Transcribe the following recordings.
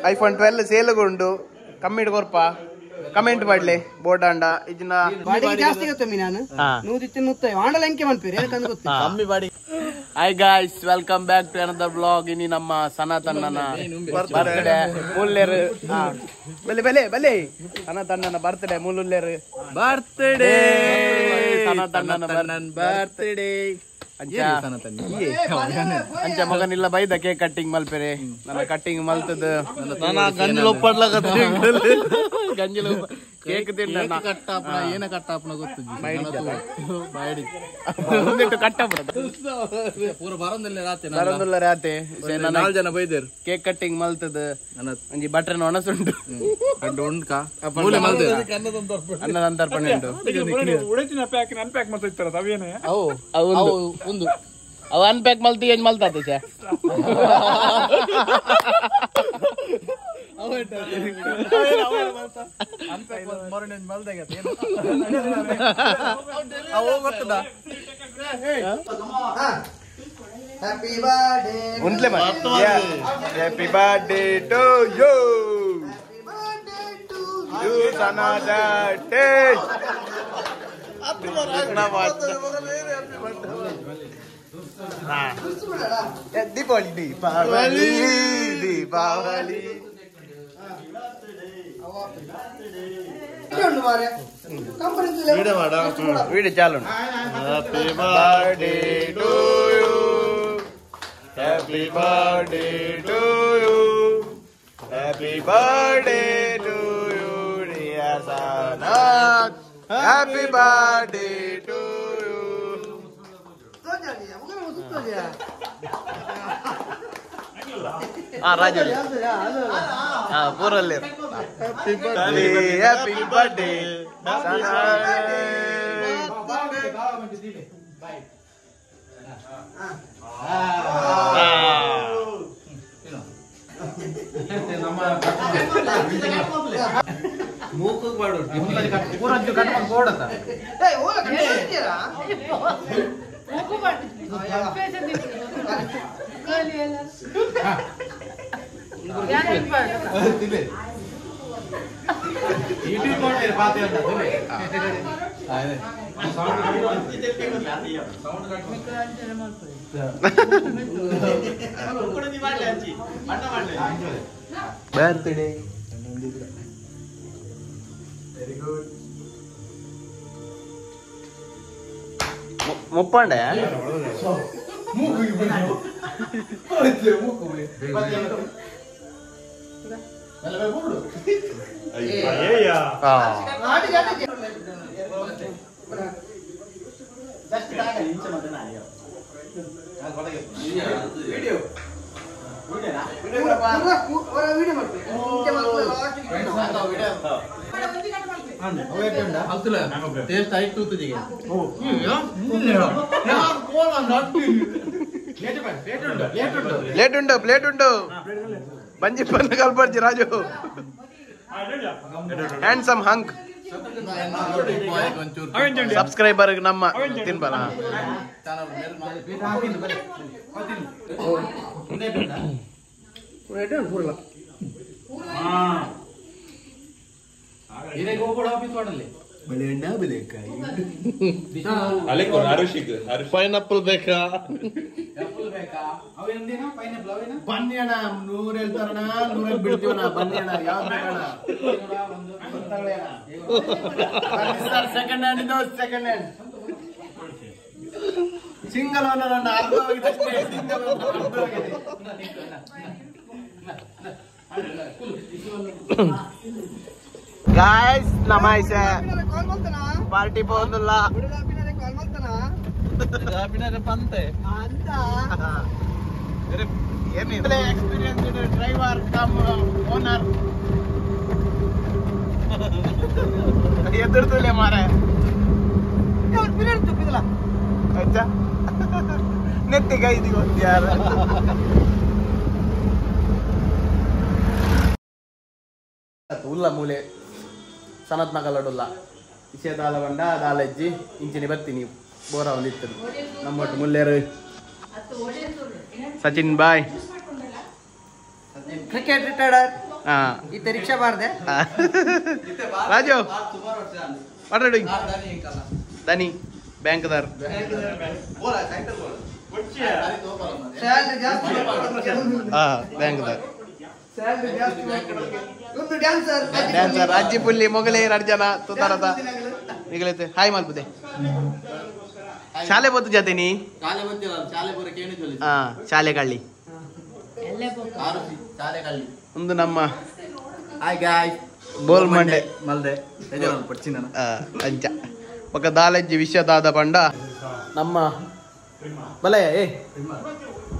IPhone 12 ಸೇಲ್ಗೊಂಡು ಕಮ್ಮಿಡ್ ಕೊರ್ಪ ಕಮೆಂಟ್ ಮಾಡ್ಲಿ ಬೋರ್ಡ್ ಅಂಡ ಇದನ್ನ ಜಾಸ್ತಿ ಗೊತ್ತಮ್ಮಿ ನಾನು ಆಂಡಲ ಎಂಕೆ ಮಾಡ್ತೀರಿ ಕಮ್ಮಿ ಬಾಡಿ. Hi guys, welcome back to another blog. ಇನಿ ನಮ್ಮ ಸನಾತನನ ಬರ್ತ್ಡೇ ಮುಲ್ಲೇರು ಬಲೆ ಬಲೆ ಬಲೆ ಸನಾತನನ ಬರ್ತ್ಡೇ ಮುಲ್ಲೇರು ಬರ್ತ್ಡೇ ಸನಾತನನ ಬರ್ತ್ಡೇ ಅಂಚ ಮಗನಿಲ್ಲ ಬೈದ ಕೇಕ್ ಕಟ್ಟಿಂಗ್ ಮಲ್ಪೆರೆ ನನ್ನ ಕಟ್ಟಿಂಗ್ ಮಲ್ತದ ಗಂಜಿಲು ಗಂಜಿಲು ಕೇಕ್ ತಿಂಡ ಏನ ಕಟ್ಟಾಪನ ಗೊತ್ತು ಕಟ್ಟಾಪನ ಪೂರ ಬರಂದಿಲ್ಲ ರಾತೆ 4 ಜನ ಬೈದೇರು ಕೇಕ್ ಕಟ್ಟಿಂಗ್ ಮಲ್ತದ ಒಂಜಿ ಬಟ್ರನ ಒಣಸುಂಟು ಅಡ್ಡು ಉಂಡ್ಕಾ ಅನ್ನದ ಅಂತರ್ಪಣೆ ಉಂಟು ಒಂದು ಅವ ಅನ್ಪ್ಯಾಕ್ ಮಲ್ತಿ ಏನ್ ಮಲ್ತಾತ ಸೆ Happy birthday Happy birthday to you. You Sanada Day. Deepavali Deepavali Deepavali video चालू. Happy birthday to you. Happy birthday to you. Happy birthday to you, dear Sanat. Happy birthday to you. Raju. Purallir. Happy birthday. ಮೂಕು ಬಾಡು ಪೂರಂಚು ಕಟ್ಕೊಂಡು ಓಡತ ಮೂಕು ಬಾಡು YouTube ಮಾಡ್ತೀರಿ ಪಾತೆ ಅಂತ birthday very good ಮುಪ್ಪಂಡೆ plate ಉಂಟು ಬಂಜಿ ಬಂದು ಕಲ್ಪರ್ಜಿ Raju handsome ಹಂಕ್ subscriber ನಮ್ಮ ತಿನ್ಬಲ pineapple ಬೇಕಾ ಬನ್ನಿಯಣ 100 ಹೇಳ್ತಾರಣ 100 ಬಿಡ್ತೀವಣ ಬನ್ನಿಯಣ ಯಾವ್ದು ಬೇಕಣ ಸೆಕೆಂಡ್ ಹ್ಯಾಂಡ್ ಇದು ಸೆಕೆಂಡ್ ಹ್ಯಾಂಡ್ ಸಿಂಗಲ್ ಓನರ್ ಅನ್ನ ಅರ್ಧವಾಗಿದ್ದಷ್ಟೇ ಸಿಂಗಲ್ गाइस नमाइश पार्टी పోదుల్ల పంతే एक्सपीरियंस ड्राइवर कम ओनर ಎದುರ್ದುಲೆ ಮಾರೆ अच्छा ನೆತ್ತಿಗೆ ಐದು ಗೊತ್ತು ಯಾರ ಉಲ್ಲ ಮೂಲೆ ಸನತ್ ನಗಲಡುಲ್ಲ ಇಸೆ ದಾಲ ಬಂಡ ದಾಲಜ್ಜಿ ಇಂಚಿನಿ ಬರ್ತೀನಿ ಬೋರ ಒಂದಿತ್ತು ನಮ್ಮೊಟ್ಟು ಮುಲ್ಲೇರು ಸಚಿನ್ ಬಾಯ್ ಕ್ರಿಕೆಟ್ ರಿಟೈರ್ಡರ್ ಹಾ ಇತ್ತೆ ರಿಕ್ಷಾ ಬಾರ್ದೆ ರಾಜು ಮಾತಾಡಿ ದನಿ ಬ್ಯಾಂಕ್ದಾರ್ ಸ್ಯಾಲರಿ ಜಾಸ್ತಿ ಹಾ ಬ್ಯಾಂಕ್ದಾರ್ ಸ್ಯಾಲರಿ ಜಾಸ್ತಿ ಒಂದು ಡ್ಯಾನ್ಸರ್ ಡ್ಯಾನ್ಸರ್ ಅಜ್ಜಿ ಪುಲ್ಲಿ ಮೊಗಲೇ 2 ಜನ ತುತಾರದ ನಿಗಲೈತೆ ಹಾಯ್ ಮಲ್ಪದೆ ಶಾಲೆ ಬತ್ತು ಜತೆ ನೀ ಹಾ ಶಾಲೆ ಕಳ್ಳಿ ಒಂದು ನಮ್ಮ ಬೋಲ್ ಮಂಡೆ ಅಂಚ ಪಕ್ಕ ದಾಲಜ್ಜಿ ವಿಷಯದಾದ ಪಂಡ ನಮ್ಮ ಬಲಯ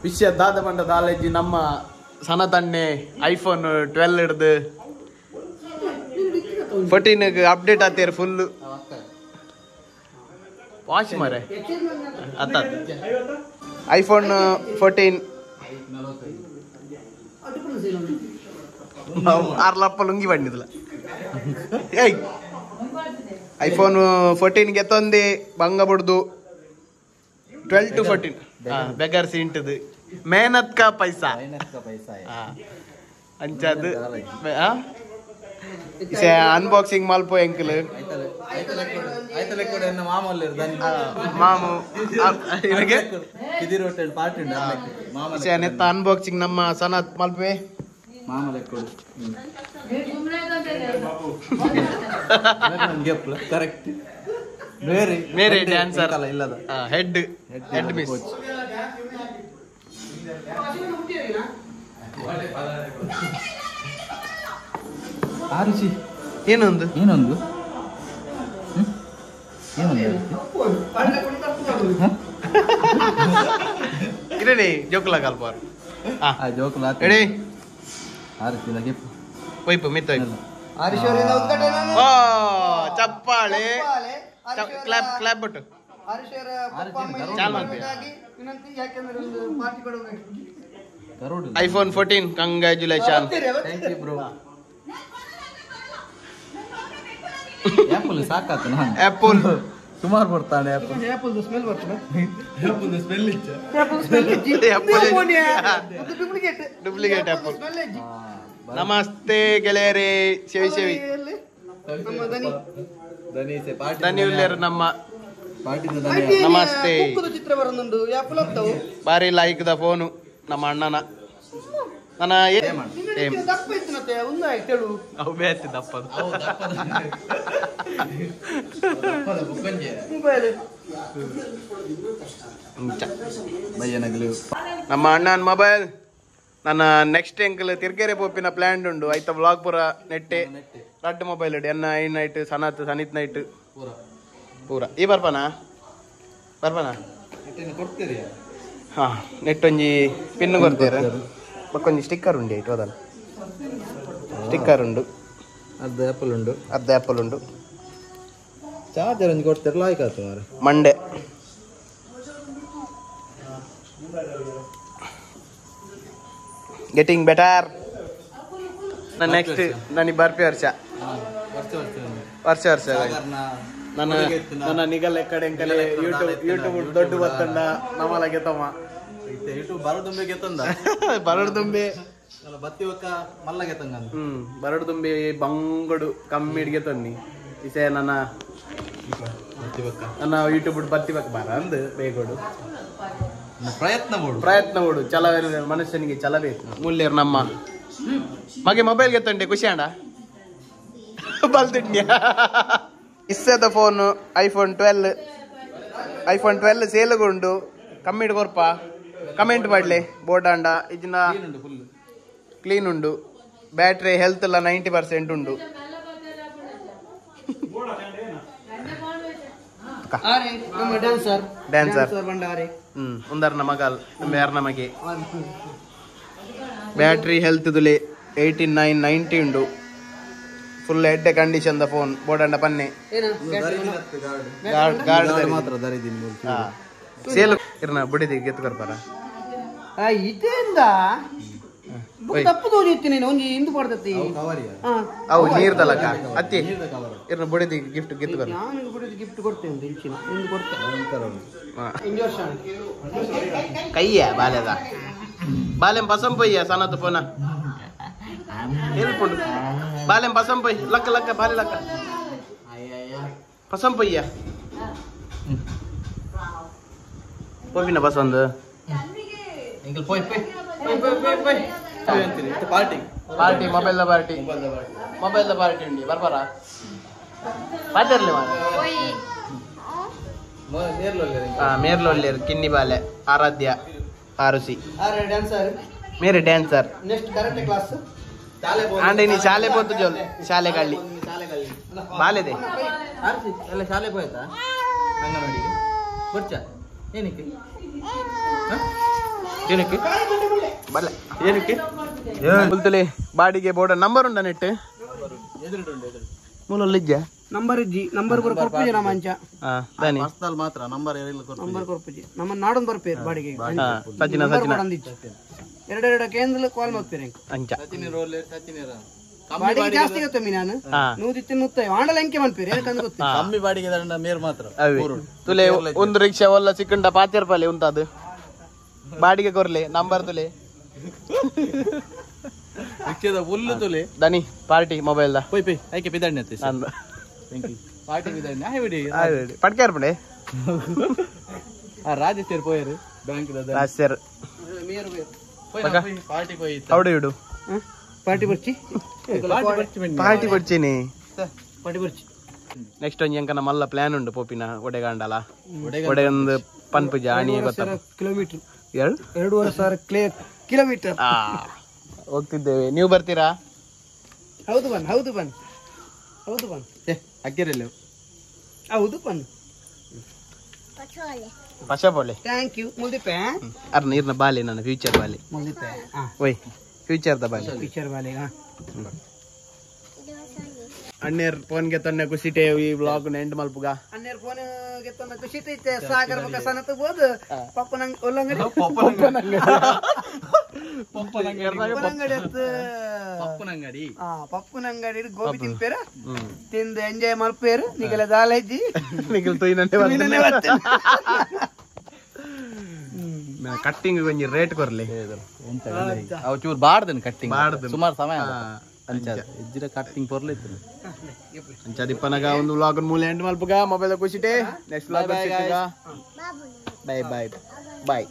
ವಿಷಯದಾದ ಪಂಡ ದಾಲಜ್ಜಿ ನಮ್ಮ ಸನತನ್ನೆ ಐಫೋನ್ 12 ಹಿಡ್ದು 14 ಅಪ್ಡೇಟ್ ಆತೇರು ಫುಲ್ ವಾಚ್ ಮಾರೆ ಅತ್ತ ಐಫೋನ್ 14 6 ಲುಂಗಿ ಬಂದಿದ್ಲ ಏಯ್ ಐಫೋನ್ 14 ಗೆತ್ತೊಂದಿ ಬಂಗ ಬಿಡ್ದು 12 to 14 ಬೆಗರ್ ಸಿಂಟದು मेहनत का पैसा अंचद इसे अनबॉक्सिंग मल्पो अंकल मामू इसे नेत्त अनबॉक्सिंग नम्म सनत मल्पे करेक्ट मेरे डांसर हेड मिस ಆರಿಸಿ ಏನೊಂದು ಇರಡಿ ಜೋಕುಲ ಕಲ್ಪಾರ್ ಜೋಕುಲ ಎಡಿ ಆರಿಸಿ ಲಗೆ ವೈಪು ಮಿತ್ತೋಯ್ಪು ಹರೀಶ್ವರಿಂದ ಉದ್ಘಾಟನೆ ಓ ಚಪ್ಪಾಳೆ ಕ್ಲಾಪ್ ಕ್ಲಾಪ್ ಬಟ್ಟು ಹರೀಶ್ವರ ಪಪ್ಪ ಅಮ್ಮನಿಗಾಗಿ ವಿನಂತಿ ಯಾಕೆಂದ್ರೆ ಒಂದು ಪಾರ್ಟಿ ಕೊಡಬೇಕು iPhone 14 congratulation thank you bro Apple ಸಾಕಾತು ನಾನು ಆಪಲ್ ಸುಮಾರು ಬರ್ತಾನೆ ಆಪಲ್ ಆಪಲ್ ಸ್ಮೆಲ್ ಬರ್ತದೆ ಆಪಲ್ ಸ್ಮೆಲ್ ಇಚ್ಚ ಆಪಲ್ ಸ್ಮೆಲ್ ಇಜ್ಜಿ ಅದು ಡೂಪ್ಲಿಕೇಟ್ ಆಪಲ್ ಸ್ಮೆಲ್ ಇಜ್ಜಿ ನಮಸ್ತೆ ಗೆಳೆಯರೇ ಸೇವಿ ನಮ್ಮ ದನಿ ದನಿ ಸೆ ಪಾರ್ಟಿ ದನಿ ಉಳ್ಳೇರು ನಮ್ಮ ಪಾರ್ಟಿ ನಮಸ್ತೆ ಕುಕ್ಕುದು ಚಿತ್ರ ಬರೋದುಂಡು ಆಪಲ್ ಹೋಗ್ತಾವು ಬಾರಿ ಲೈಕ್ ದ ಫೋನು ನಮ್ಮ ಅಣ್ಣನ ನನ್ನ ದಪ್ಪ ಇತ್ತು ಒಂದು ಆಯ್ತು ಅವು ಬೇತಿ ದಪ್ಪದು ಮೊಬೈಲ್ ಬಯ್ಯನಗಲು ನಮ್ಮ ಅಣ್ಣನ ಮೊಬೈಲ್ ನನ್ನ ನೆಕ್ಸ್ಟ್ ಎಂಕಲ್ ತಿರ್ಕೆರೆ ಪೋಪಿನ ಪ್ಲಾನ್ ಉಂಡು ಐತ ವ್ಲಾಗ್ ಪೂರ ನೆಟ್ಟೆ ರಡ್ಡು ಮೊಬೈಲ್ ಇಡು ಎನ್ನ ಐ ನೈಟ್ ಸನತ್ ನೈಟ್ ಪೂರ ಈ ಬರ್ಪನಾ ಕೊಡ್ತೀರಿ ಹಾ ನೆಟ್ ಒಂಜಿ ಪಿನ್ ಕೊಡ್ತೀರ ಮಕ್ಕೊಂಜಿ ಸ್ಟಿಕ್ಕರ್ ಉಂಡು ಐಟು ಅದಲ್ಲ ಸ್ಟಿಕ್ಕರ್ ಉಂಡು ಅರ್ಧ ಆಪಲ್ ಉಂಡು ಚಾರ್ಜರ್ ಒಂಜಿ ಕೊಡ್ತೀರ ಲಾಯ್ಕ್ ಆಯ್ತು ಮಾರ ಮಂಡೆ ಗೆಟಿಂಗ್ ಬೆಟರ್ ನೆಕ್ಸ್ಟ್ ನನಗೆ ಬರ್ಪಿ ವರ್ಷ ನನ್ನ ನಿಗಲ್ ಎಕ್ಕಡೆ ಎಂಕಲೆ ಯೂಟ್ಯೂಬ್ ದೊಡ್ಡ ಬತ್ತಂಡ ನಮ್ಮಲ ಗೆತ್ತಮ್ಮ ಯೂಟ್ಯೂಬ್ ಬರದುಂಬೆ ಗೆತ್ತಂದ ಬರಡು ತುಂಬಿ ಬತ್ತಿ ಒಕ್ಕ ಮಲ್ಲ ಗೆತ್ತಂಗ ಬರಡು ತುಂಬಿ ಬಂಗಡು ಕಮ್ಮಿ ಗೆತ್ತನ್ನಿ ಇಸೆ ನನ್ನ ಯೂಟ್ಯೂಬ್ ಬತ್ತಿಬೇಕು ಬಾರ ಅಂದ್ ಬೇಗೋಡು ಪ್ರಯತ್ನ ಮಾಡು ಚಲವೇ ಮನುಷ್ಯನಿಗೆ ಚಲಬೇಕು ಮೂಲ್ಯರು ನಮ್ಮ ಮಗೆ ಮೊಬೈಲ್ ಗೆತ್ತಂಡೆ ಖುಷಿ ಅಂಡ ಬಲ್ತಿಡ್ನ್ಯಾ ಇಸ್ಸದ ಫೋನ್ ಐಫೋನ್ 12 ಸೇಲ್ಗುಂಡು ಕಮ್ಮಿ ಕೊರ್ಪ ಕಮೆಂಟ್ ಮಾಡ್ಲಿ ಬೋರ್ಡ್ ಅಂಡ ಇದನ್ನ ಕ್ಲೀನ್ ಉಂಡು ಬ್ಯಾಟ್ರಿ ಹೆಲ್ತ್ ಎಲ್ಲ 90% ಉಂಡು ಡ್ಯಾನ್ಸರ್ ಒಂದರ ನಮಗಲ್ ಬೇರೆ ನಮಗೆ ಬ್ಯಾಟ್ರಿ ಹೆಲ್ತ್ ದುಲೆ 89-90 ಉಂಡು ಫುಲ್ ಹೆಡ್ ಕಂಡೀಷನ್ ದ ಫೋನ್ ಬೋರ್ಡ್ ಅಂಡ ಪನ್ನೆ ಮಾತ್ರ ದರಿದಿನಿ ಸೇಲ್ ಇರ್ನ ಬುಡಿದಿ ಗೆತ್ತು ಕೊರ್ಪಾರ ಇದೆಂದ ತಪ್ಪು ತೋರಿಸ್ತೀನಿ ಒಂಜಿ ಇಂದು ಪಡ್ತತಿ ಅವು ನೀರ್ದಲ್ಲಕ್ಕ ಅತ್ತಿ ಇರ್ನ ಬುಡಿದಿ ಗಿಫ್ಟ್ ಗಿಫ್ಟ್ ಕೊಡು ನಾನು ಬಿಡಿದ ಗಿಫ್ಟ್ ಕೊಡ್ತೇನೆ ಇಂಚಿನ ಇಂದು ಕೊಡ್ತೇನೆ ಇಂಜು ವರ್ಷ ಕಯ್ಯ ಬಾಲೆದ ಬಾಲೆಂ ಪಸಂ ಪೊಯ್ಯ ಸನತ್ ಪೋನ ಹೇಳ್ಕೊಂಡು ಬಾಲೆಂ ಪಸಂ ಪೊಯ್ ಲಕ್ಕ ಲಕ್ಕ ಬಾಲೆ ಲಕ್ಕ ಪಸಂ ಪೊಯ್ಯ ಪೋಪಿನ ಪಸಂದು ಪಾರ್ಟಿ ಮೊಬೈಲ್ ಪಾರ್ಟಿ ಉಂಡಿ ಬರ್ಬಾರ ಪಾತಿರ್ಲಿ ಮೇರ್ಲೊಲ್ಲೇರು ಕಿನ್ನಿ ಬಾಲೆ ಆರಾಧ್ಯ ಆರುಸಿ ಡ್ಯಾನ್ಸರ್ ಮೇರೆ ಡ್ಯಾನ್ಸರ್ ನೆಕ್ಸ್ಟ್ ಕರೆಕ್ಟ್ ಕ್ಲಾಸ್ ಆಂಡೆ ನೀ ಶಾಲೆ ಪೋತು ಜೋಲ್ ಶಾಲೆ ಕಳ್ಳಿ ಬಾಲೆದೆ ಎಲ್ಲ ಶಾಲೆ ಹೋಯ್ತಾ ಅಂಗನವಾಡಿಗೆ ಬರ್ಚ ಏನಕ್ಕೆ ಏನಕ್ಕೆ ಬಲ್ಲ ಏನಕ್ಕೆ ಕುಲ್ತಲೆ ಬಾಡಿಗೆ ಬೋರ್ಡ್ ನಂಬರ್ ಉಂಡ ನೆಟ್ ಮೂಲಲ್ಲಿಜ್ಜ ನಂಬರ್ ಇಜ್ಜಿ ನಂಬರ್ ಬರ್ ಕೊರ್ಪುಜಿ ನಮ್ಮ ಅಂಚ ದಾನಿ ಮಸ್ತಲ್ ಮಾತ್ರ ನಂಬರ್ ನಂಬರ್ ಕೊರ್ಪುಜಿ ನಮ್ಮ ನಾಡೊಂದು ಬರ್ಪೇರು ಬಾಡಿಗೆ ಸಚಿನ ಸಚಿನ ಎರಡೆರಡು ಕೇಂದ್ರ ಕಾಲ್ ಮಾಡ್ತೀರಿ ಅಂಚ ಬಾಡಿಗೆ ಜಾಸ್ತಿ ಗೊತ್ತಮ್ಮಿ ನಾನು ನೂದಿತ್ತು ನೂತ್ತೈ ಆಂಡಲ ಎಂಕೆ ಮಾಡ್ಪೇರಿ ಏನಕ್ಕಂದ್ರೆ ಗೊತ್ತಿಲ್ಲ ಕಮ್ಮಿ ಬಾಡಿಗೆ ದಂಡ ಮೇರ್ ಮಾತ್ರ ತುಲೆ ಒಂದು ರಿಕ್ಷಾ ಒಲ್ಲ ಸಿಕ್ಕಂಡ ಪಾತಿರ್ಪಲೆ ಉಂಟದು ಬಾಡಿಗೆ ಕೊರ್ಲೆ ನಂಬರ್ ತುಲೆ ರಿಕ್ಷದ ಹುಲ್ಲು ತುಲೆ ದನಿ ಪಾರ್ಟಿ ಮೊಬೈಲ್ ದ ಪೊಯ್ ಪೊಯ್ ಐಕೆ ಪಿದಾಡ್ನೆ ಅತ್ತಿ ನಂದು ಪಾರ್ಟಿ ಪಿದಾಡ್ನೆ ಹೈ ಬಿಡಿ ಪಡ್ಕೆ ಇರ್ಪಡೆ ರಾಜೇಶ್ವರ್ ಪೋಯರು ಬ್ಯಾಂಕ್ ರಾಜ್ ಪಾರ್ಟಿ ಪೋಯ್ ಹೌಡು ಇಡು ಪಾರ್ಟಿ ಬರ್ಚಿ ಪಾರ್ಟಿ ಕೊಡ್ಚೀನಿ ಪಾರ್ಟಿ ಬರ್ಚಿ ನೆಕ್ಸ್ಟ್ ಒಂಜಿ ಎಂಕನ ಮಲ್ಲ ಪ್ಲಾನ್ ಉಂಡು ಪೋಪಿನ ಒಡೆಗಾಂಡಲ ಒಡೆ ಒಂದು ಪನ್ಪುಜ ಆಣಿ ಗೊತ್ತ ಕಿಲೋಮೀಟರ್ 2,500 ಕಿಲೋಮೀಟರ್ ಹೋಗ್ತಿದ್ದೇವೆ ನೀವು ಬರ್ತೀರಾ ಹೌದು ಬನ್ ಹೌದು ಬನ್ ಹೌದು ಬನ್ ಅಕ್ಕಿರಲ್ಲ ಹೌದು ಬನ್ ಪಶಪೊಳೆ ಥ್ಯಾಂಕ್ ಯು ಮುಲ್ದಿಪೆ ಅರ್ ನೀರ್ನ ಬಾಲೆ ನನ್ನ ಫ್ಯೂಚರ್ ಬಾಲೆ ಮುಲ್ದಿಪೆ ಓಯ್ ಫ್ಯೂಚರ್ ದ ಬಾಲೆ ಪಿಕ್ಚರ್ ಬಾಲೆಗ ಅಣ್ಣೇರ್ ಫೋನ್ಗೆ ತನ್ನ ಖುಷಿಟೆ ಈ ವ್ಲಾಗ್ ಎಂಡ್ ಮಲ್ಪುಗ ಅನ್ನೇರ್ ಫೋನ್ ಗೆತ್ತನ ಖುಷಿ ಐತೆ ಸಾಗರ ಬಕ ಸನತ ಬೋದು ಪಪ್ಪನಂಗ್ ಒಲ್ಲಂಗಡಿ ಪಪ್ಪನಂಗಡಿ ಪಪ್ಪನಂಗಡಿ ಗೋಬಿ ತಿನ್ಪೇರ ತಿಂದು ಎಂಜಾಯ್ ಮಲ್ಪೇರು ನಿಗಲ ದಾಲಜ್ಜಿ ನಿಖಿಲ್ ತುಯ್ನಂಡೆ ಕಟ್ಟಿಂಗ್ ಒಂಜಿ ರೇಟ್ ಕೊರ್ಲಿ ಅವು ಚೂರು ಬಾಡ್ದನ್ ಕಟ್ಟಿಂಗ್ ಬಾಡ್ದನ್. ಸುಮಾರು ಸಮಯ ಇಜ್ಜಿರ ಕಟ್ಟಿಂಗ್ ಪೊರ್ಲಿತ್ತು ಅಂಚದಿಪ್ಪನಗ ಒಂದು ವ್ಲಾಗ್ ಮೂಲೆ ಎಂಡ್ ಮಲ್ಪುಗ ಮೊಬೈಲ್ ಖುಷಿಟೆ ನೆಕ್ಸ್ಟ್ ವ್ಲಾಗ್ ಬೈ ಬಾಯ್ ಬಾಯ್